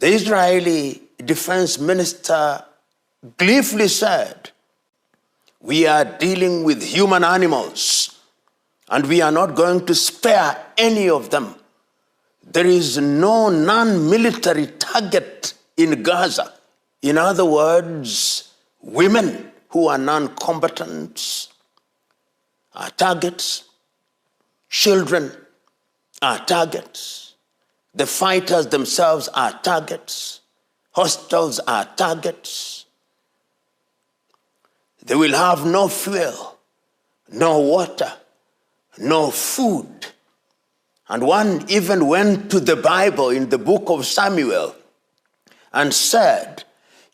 The Israeli defense minister gleefully said, "We are dealing with human animals, and we are not going to spare any of them. There is no non-military target in Gaza." In other words, women who are non-combatants are targets. Children are targets. The fighters themselves are targets. Hospitals are targets. They will have no fuel, no water, no food. And one even went to the Bible in the book of Samuel and said,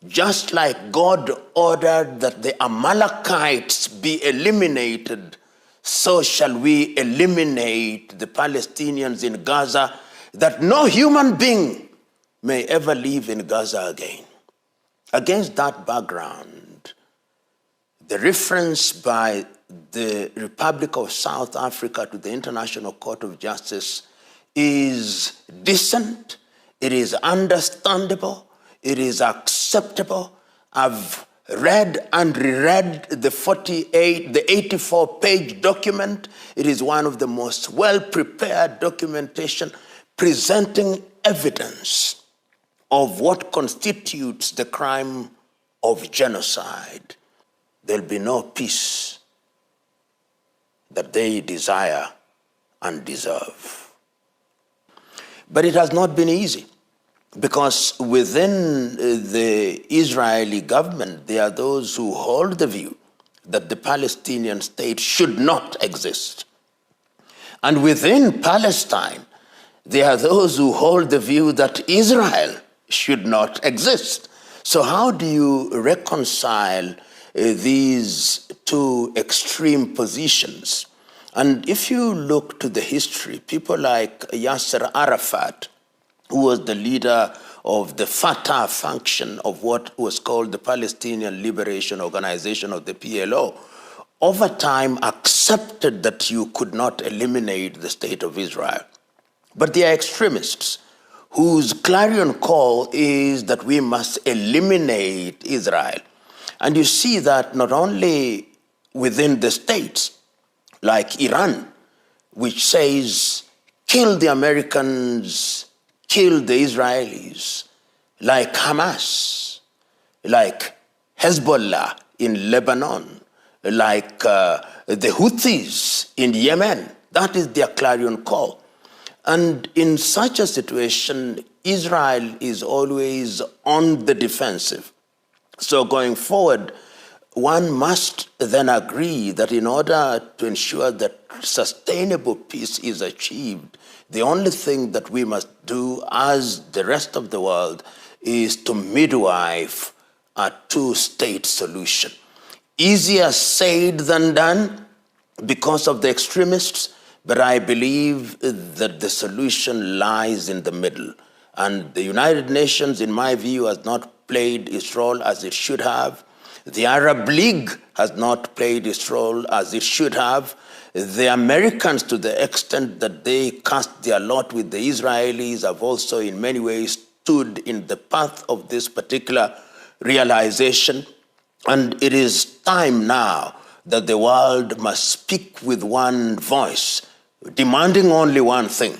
just like God ordered that the Amalekites be eliminated, so shall we eliminate the Palestinians in Gaza, that no human being may ever live in Gaza again. Against that background, the reference by the Republic of South Africa to the International Court of Justice is decent, it is understandable, it is acceptable. I've read and reread the 84-page document. It is one of the most well-prepared documentation presenting evidence of what constitutes the crime of genocide. There'll be no peace that they desire and deserve. But it has not been easy, because within the Israeli government, there are those who hold the view that the Palestinian state should not exist. And within Palestine, there are those who hold the view that Israel should not exist. So how do you reconcile these two extreme positions? And if you look to the history, people like Yasser Arafat, who was the leader of the Fatah function of what was called the Palestinian Liberation Organization, of the PLO, over time accepted that you could not eliminate the state of Israel. But they are extremists whose clarion call is that we must eliminate Israel. And you see that not only within the states, like Iran, which says, kill the Americans, kill the Israelis, like Hamas, like Hezbollah in Lebanon, like the Houthis in Yemen. That is their clarion call. And in such a situation, Israel is always on the defensive. So going forward, one must then agree that in order to ensure that sustainable peace is achieved, the only thing that we must do as the rest of the world is to midwife a two-state solution. Easier said than done because of the extremists, but I believe that the solution lies in the middle. And the United Nations, in my view, has not played its role as it should have. The Arab League has not played its role as it should have. The Americans, to the extent that they cast their lot with the Israelis, have also in many ways stood in the path of this particular realization. And it is time now that the world must speak with one voice, demanding only one thing: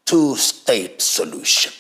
two-state solution.